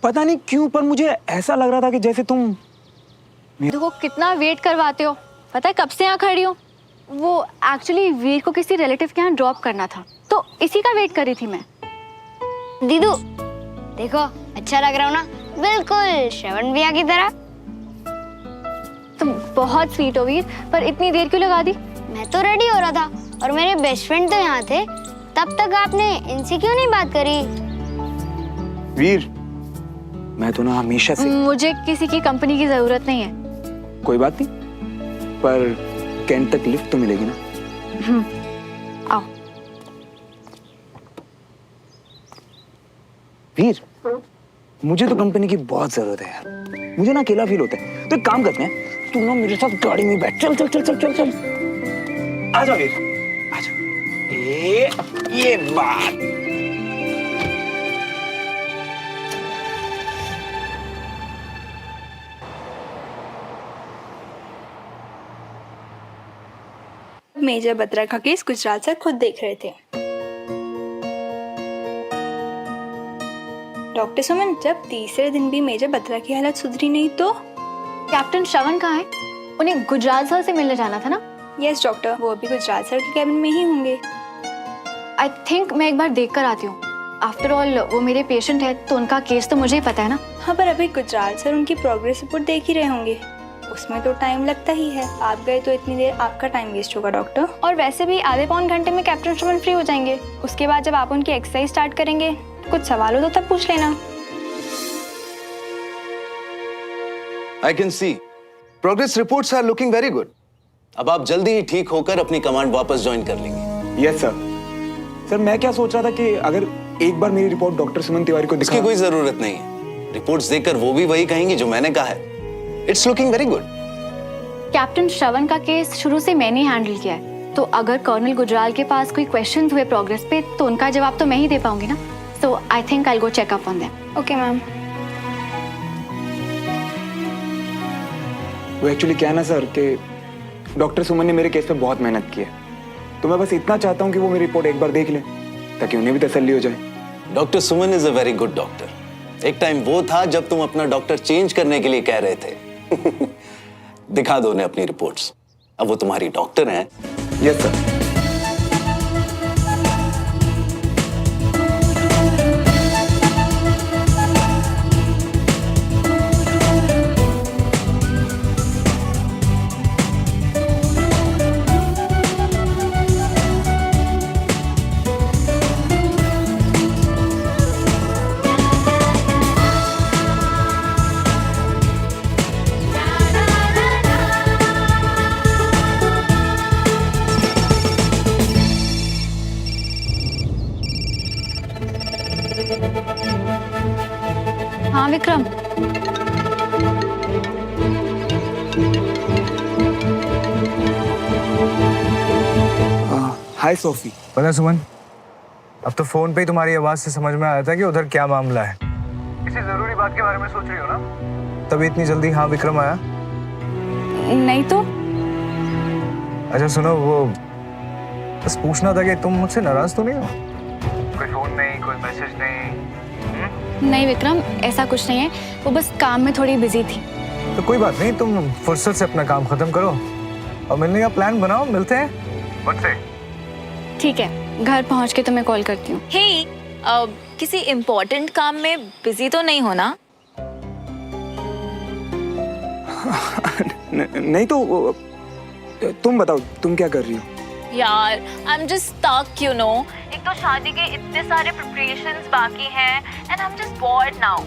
पता नहीं क्यों पर मुझे ऐसा लग रहा था कि जैसे तुम देखो कितना वेट करवाते हो, पता है कब से यहाँ खड़ी हूँ। वो एक्चुअली वीर को किसी रिलेटिव के यहाँ ड्रॉप करना था, तो इसी का वेट कर रही थी मैं। दीदू देखो अच्छा लग रहा हूँ ना, बिल्कुल श्रवण भैया की तरह। तुम बहुत स्वीट हो वीर, पर इतनी देर क्यों लगा दी? मैं तो रेडी हो रहा था और मेरे बेस्ट फ्रेंड तो यहाँ थे, तब तक आपने इनसे क्यों नहीं बात करी? वीर, मैं तो ना हमेशा से मुझे किसी की कंपनी की जरूरत नहीं है। कोई बात नहीं, पर कैंट तक लिफ्ट तो मिलेगी ना? आओ। वीर, मुझे तो कंपनी की बहुत जरूरत है यार। मुझे ना अकेला फील होता है, तो एक काम करते हैं, तू ना मेरे साथ गाड़ी में बैठ। चल चल चल चल चल चल। आजा वीर, आजा। ये बात। मेजर बत्रा का केस गुजराल सर खुद देख रहे थे। डॉक्टर सुमन, जब तीसरे दिन भी मेजर बत्रा की हालत सुधरी नहीं तो? कैप्टन श्रवण कहाँ है? उन्हें गुजराल सर से मिलने जाना था ना? यस डॉक्टर, वो अभी गुजराल सर के कैबिन में ही होंगे। आई थिंक मैं एक बार देख कर आती हूँ। आफ्टर ऑल वो मेरे पेशेंट है, तो उनका केस तो मुझे ही पता है ना। हाँ, पर अभी गुजराल सर उनकी प्रोग्रेस रिपोर्ट देख ही रहे होंगे, उसमें तो टाइम लगता ही है। आप गए तो इतनी देर आपका टाइम वेस्ट होगा डॉक्टर। और वैसे भी आधे पौन घंटे में कैप्टन श्रवण फ्री हो जाएंगे। उसके बाद जब आप उनकी एक्सरसाइज स्टार्ट करेंगे, कुछ सवाल हो तो तब पूछ लेना। I can see. Progress reports are looking very good. अब आप जल्दी ही ठीक होकर अपनी कमांड वापस ज्वाइन कर लेंगे। Yes sir. सर मैं क्या सोच रहा था कि अगर एक बार मेरी रिपोर्ट डॉक्टर सुमन तिवारी को दिखा। इसकी कोई जरूरत नहीं है। रिपोर्ट्स देखकर वो भी वही कहेंगी जो मैंने कहा है। It's looking very good. Captain Shravan का केस शुरू से मैंने हैंडल किया है, तो अगर कर्नल गुजराल के पास कोई क्वेश्चन हुए प्रोग्रेस पे, तो उनका जवाब तो मैं ही दे पाऊंगी ना। So I think I go check up on them. Okay ma'am. वो एक्चुअली क्या है ना सर कि डॉक्टर सुमन ने मेरे केस पे बहुत मेहनत की है, तो मैं बस इतना चाहता हूँ कि वो मेरी रिपोर्ट एक बार देख ले, ताकि उन्हें भी तसल्ली हो जाए। Doctor Suman is a very good doctor. एक टाइम वो था जब तुम अपना डॉक्टर चेंज करने के लिए कह रहे थे। दिखा दो उन्हें अपनी रिपोर्ट्स। अब वो तुम्हारी डॉक्टर हैं। Yes sir. हाँ विक्रम। हाय सोफी। पता है सुमन, अब तो फोन पे ही तुम्हारी आवाज से समझ में आया था कि उधर क्या मामला है। किसी जरूरी बात के बारे में सोच रही हो ना? तभी इतनी जल्दी हाँ विक्रम आया? नहीं तो। अच्छा सुनो, वो बस पूछना था कि तुम मुझसे नाराज तो नहीं हो? कोई फोन नहीं, कोई मैसेज नहीं? नहीं विक्रम, ऐसा कुछ नहीं है, वो बस काम में थोड़ी बिजी थी। तो कोई बात नहीं, तुम फुर्सत से अपना काम खत्म करो और मिलने का प्लान बनाओ, मिलते हैं। मुझसे? ठीक है, घर पहुंच के तुम्हें कॉल करती हूँ। हे, किसी इम्पोर्टेंट काम में बिजी तो नहीं होना? नहीं तो तुम बताओ, तुम क्या कर रही हो? यार, I am just stuck, you know. एक तो शादी के इतने सारे प्रिपरेशंस बाकी हैं and I am just bored now.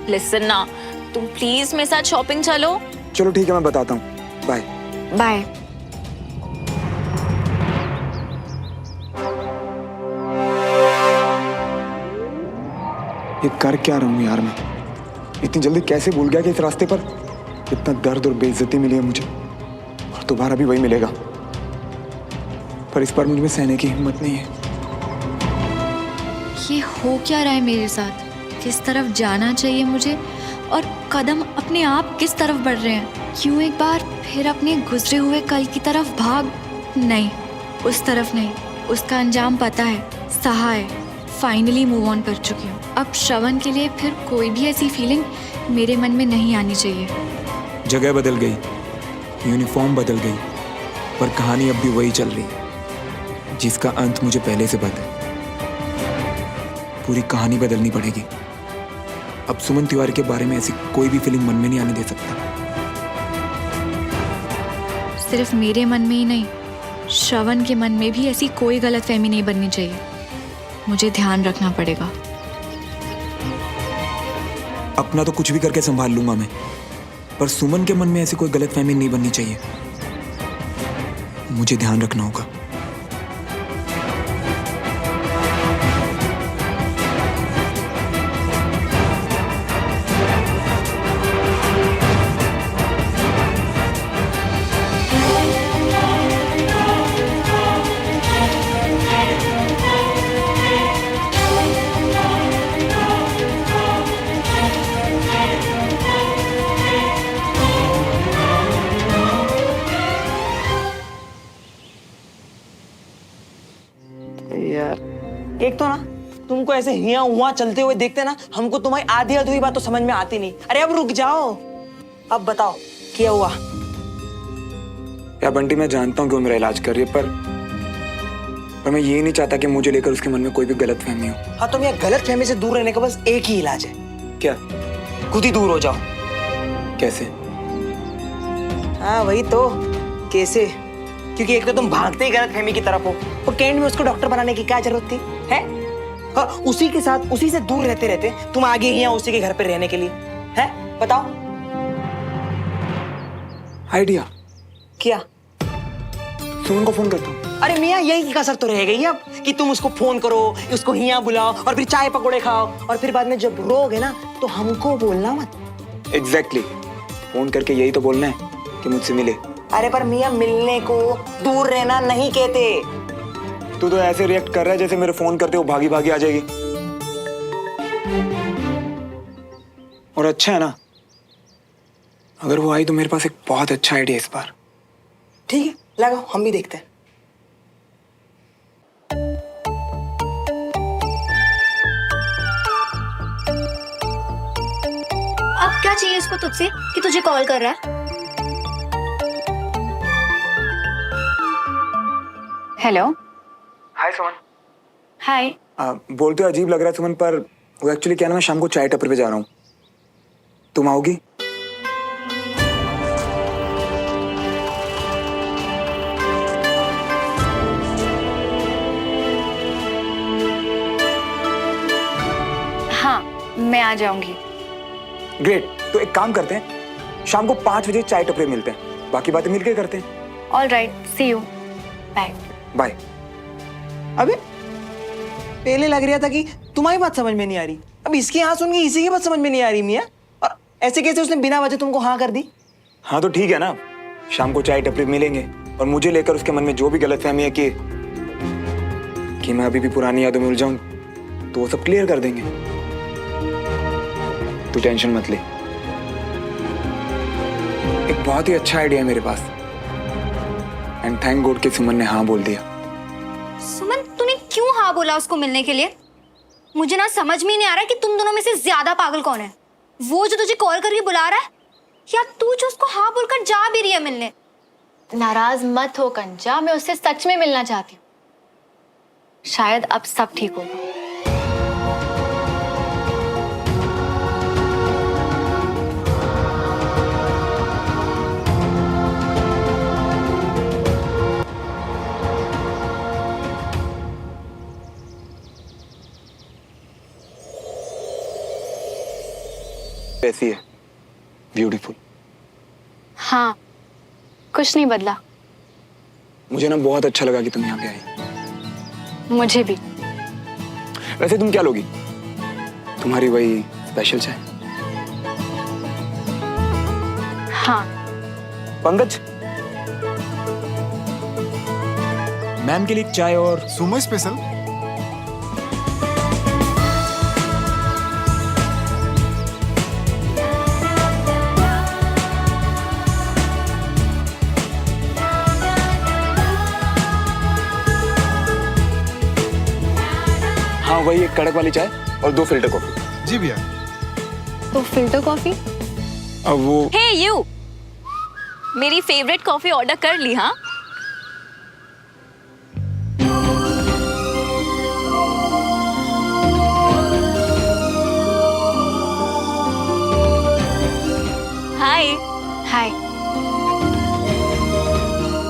Listen ना, तुम प्लीज मेरे साथ शॉपिंग चलो। चलो ठीक है, मैं बताता हूँ। Bye bye. ये कर क्या रहा हूँ यार मैं? इतनी जल्दी कैसे भूल गया कि इस रास्ते पर इतना दर्द और बेइज्जती मिली है मुझे, और दोबारा भी वही मिलेगा। पर इस बार मुझ में सहने की हिम्मत नहीं है। ये हो क्या रहा है मेरे साथ? किस तरफ जाना चाहिए मुझे और कदम अपने आप किस तरफ बढ़ रहे हैं? क्यों एक बार फिर अपने गुजरे हुए कल की तरफ भाग? नहीं, उस तरफ नहीं। उसका अंजाम पता है, सहा है, फाइनली मूव ऑन कर चुकी हूँ। अब श्रवण के लिए फिर कोई भी ऐसी फीलिंग मेरे मन में नहीं आनी चाहिए। जगह बदल गई, यूनिफॉर्म बदल गई, पर कहानी अब भी वही चल रही है जिसका अंत मुझे पहले से पता है। पूरी कहानी बदलनी पड़ेगी। अब सुमन तिवारी के बारे में ऐसी कोई भी फीलिंग मन में नहीं आने दे सकता। सिर्फ मेरे मन में ही नहीं, श्रवण के मन में भी ऐसी कोई गलतफहमी नहीं बननी चाहिए। मुझे ध्यान रखना पड़ेगा। अपना तो कुछ भी करके संभाल लूंगा मैं, पर सुमन के मन में ऐसी कोई गलतफहमी नहीं बननी चाहिए। मुझे ध्यान रखना होगा। यार एक तो ना तुमको ऐसे हिया हुआ चलते हुए देखते ना, हमको तुम्हारी आधी अधूरी बात तो समझ में आती नहीं। अरे अब रुक जाओ, अब बताओ क्या हुआ। यार बंटी, मैं जानता हूँ क्यों मेरा इलाज कर रही है, पर मैं ये नहीं चाहता कि मुझे लेकर उसके मन में कोई भी गलतफहमी हो। हाँ, तुम ये गलतफहमी से दूर रहने का बस एक ही इलाज है। क्या? खुद ही दूर हो जाओ। कैसे? हाँ वही तो, कैसे? क्योंकि एक तो तुम भागते ही गलतफहमी की तरफ हो, और कैंड में उसको डॉक्टर बनाने की क्या जरूरत थी है? और उसी के साथ उसी से दूर रहते रहते तुम आगे ही उसी के घर पे रहने के लिए है? बताओ आइडिया क्या? सुमन को फोन करता हूँ। अरे मियाँ, यही कसर तो रह गई अब कि तुम उसको फोन करो, उसको हिया बुलाओ और फिर चाय पकौड़े खाओ, और फिर बाद में जब रोगे ना तो हमको बोलना मत। एग्जैक्टली, फोन करके यही तो बोलना है कि मुझसे मिले। अरे पर मियाँ, मिलने को दूर रहना नहीं कहते। तू तो ऐसे रिएक्ट कर रहा है जैसे मेरे फोन करते वो भागी भागी आ जाएगी। और अच्छा है ना, अगर वो आई तो मेरे पास एक बहुत अच्छा आइडिया इस बार। ठीक है, लगाओ, हम भी देखते हैं। अब क्या चाहिए इसको तुझसे कि तुझे कॉल कर रहा है? हेलो। हाय सुमन। हाय। बोलते अजीब लग रहा है सुमन, पर वो एक्चुअली क्या ना, मैं शाम को चाय टपरी पे जा रहा हूँ। तुम आओगी? हाँ, मैं आ जाऊंगी। ग्रेट, तो एक काम करते हैं, शाम को 5 बजे चाय टपरी मिलते हैं, बाकी बातें मिलकर करते हैं। All right, see you, bye. Bye. अबे पहले लग रहा था कि तुम्हारी बात समझ में नहीं आ रही, अब इसकी हाँ सुन के इसी की बात समझ में नहीं आ रही मियाँ। और ऐसे कैसे उसने बिना वजह तुमको हाँ कर दी? हाँ तो ठीक है ना, शाम को चाय टपरी मिलेंगे और मुझे लेकर उसके मन में जो भी गलतफहमी है कि मैं अभी भी पुरानी यादों में उलझा हूं, तो वो सब क्लियर कर देंगे। तू टेंशन मत ले, एक बहुत ही अच्छा आइडिया है मेरे पास, एंड थैंक गॉड कि सुमन ने हाँ बोल दिया। सुमन, तूने क्यों हाँ बोला उसको मिलने के लिए? मुझे ना समझ में नहीं आ रहा कि तुम दोनों में से ज्यादा पागल कौन है, वो जो तुझे कॉल करके बुला रहा है या तू जो उसको हाँ बोलकर जा भी रही है मिलने? नाराज मत हो कंचा, मैं उससे सच में मिलना चाहती हूँ। शायद अब सब ठीक होगा। कैसी है? ब्यूटीफुल। हाँ, कुछ नहीं बदला। मुझे ना बहुत अच्छा लगा कि तुम यहाँ पे आई। मुझे भी। वैसे तुम क्या लोगी? तुम्हारी वही स्पेशल चाय? हाँ। पंकज, मैम के लिए एक चाय और सुमो स्पेशल। हाँ वही एक कड़क वाली चाय और 2 फिल्टर कॉफी। जी भैया। तो फिल्टर कॉफी। अब वो हे यू, मेरी फेवरेट कॉफी ऑर्डर कर ली? हाँ, हाय। हाय।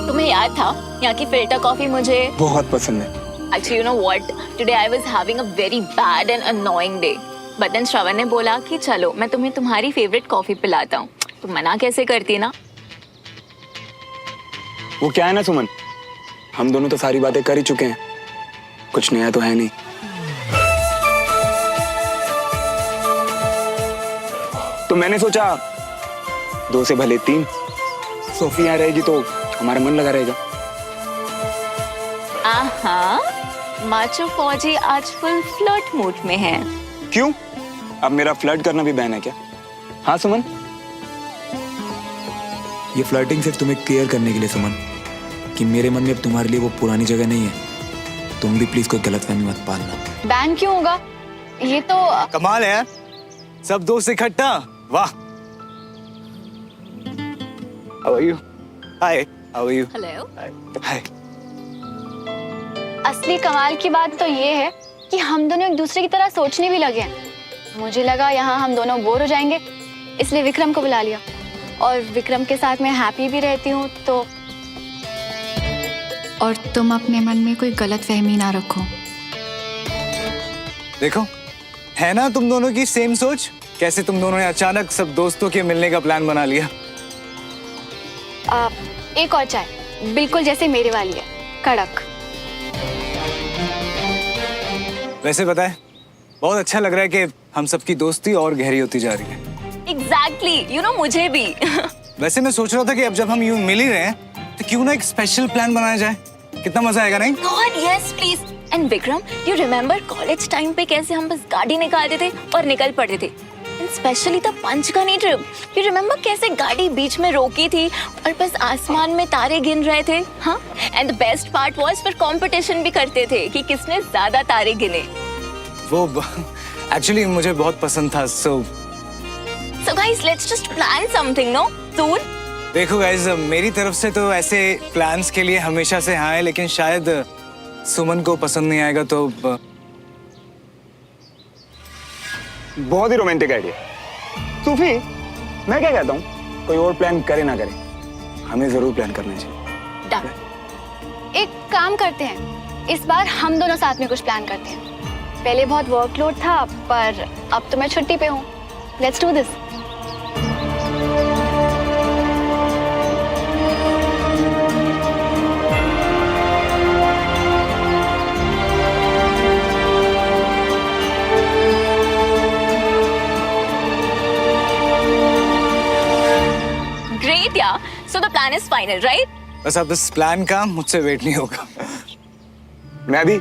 तुम्हें याद था यहाँ की फिल्टर कॉफी मुझे बहुत पसंद है। Actually, you know what? Today I was having a very bad and annoying day. But then श्रवण ने बोला कि चलो मैं तुम्हें तुम्हारी फेवरेट कॉफी पिलाता हूँ। तुम मना कैसे करती ना? वो क्या है ना सुमन, हम दोनों तो सारी बातें कर ही चुके हैं, कुछ नया तो है नहीं। तो मैंने सोचा 2 से भले 3, सोफी यहाँ रहेगी तो हमारा मन लगा रहेगा। आहा, माचो फौजी आज फुल फ्लर्ट मूड में है। क्यों? अब मेरा फ्लर्ट करना भी बैन है क्या? हाँ सुमन, ये फ्लर्टिंग सिर्फ तुम्हें क्लियर करने के लिए सुमन, कि मेरे मन में अब तुम्हारे लिए वो पुरानी जगह नहीं है। तुम भी प्लीज कोई गलतफहमी मत पालना। बैन क्यों होगा? ये तो कमाल है यार, सब दोस्त इकट्ठा, वाह। How are you? Hi, how are you? Hello. Hi. असली कमाल की बात तो ये है कि हम दोनों एक दूसरे की तरह सोचने भी लगे हैं। मुझे लगा यहाँ हम दोनों बोर हो जाएंगे, इसलिए विक्रम को बुला लिया। और विक्रम के साथ मैं हैप्पी भी रहती हूँ तो। और तुम अपने मन में कोई गलत फहमी ना रखो। देखो, है ना तुम दोनों की सेम सोच? कैसे तुम दोनों ने अचानक सब दोस्तों के मिलने का प्लान बना लिया। एक और चाय, बिल्कुल जैसे मेरे वाली है, कड़क। वैसे पता है, बहुत अच्छा लग रहा है कि हम सबकी दोस्ती और गहरी होती जा रही है। Exactly, you know मुझे भी। वैसे मैं सोच रहा था कि अब जब हम यूं मिल ही रहे हैं तो क्यों ना एक स्पेशल प्लान बनाया जाए, कितना मजा आएगा नहीं? God, yes, please. And Vikram, do you remember college time पे कैसे हम बस गाड़ी निकालते थे और निकल पड़ते थे? And especially the Panchgani trip. You remember कैसे गाड़ी बीच में रोकी थी और बस आसमान में तारे गिन रहे थे? हाँ? And the best part was फिर कंपटीशन भी करते थे कि किसने ज्यादा तारे गिने। वो एक्चुअली मुझे बहुत पसंद था। So guys, let's just plan something, no? Soon? देखो गाइस, मेरी तरफ से तो ऐसे प्लान्स के लिए हमेशा से हाँ है, लेकिन शायद सुमन को पसंद नहीं आएगा तो बहुत ही रोमांटिक आइडिया। सूफी, मैं क्या कहता हूँ, कोई और प्लान करे ना करे, हमें जरूर प्लान करना चाहिए। Done. एक काम करते हैं, इस बार हम दोनों साथ में कुछ प्लान करते हैं। पहले बहुत वर्कलोड था, पर अब तो मैं छुट्टी पे हूँ। Let's do this. Great, yeah. So the plan is final, right? बस अब इस प्लान का मुझसे वेट नहीं होगा। मैं भी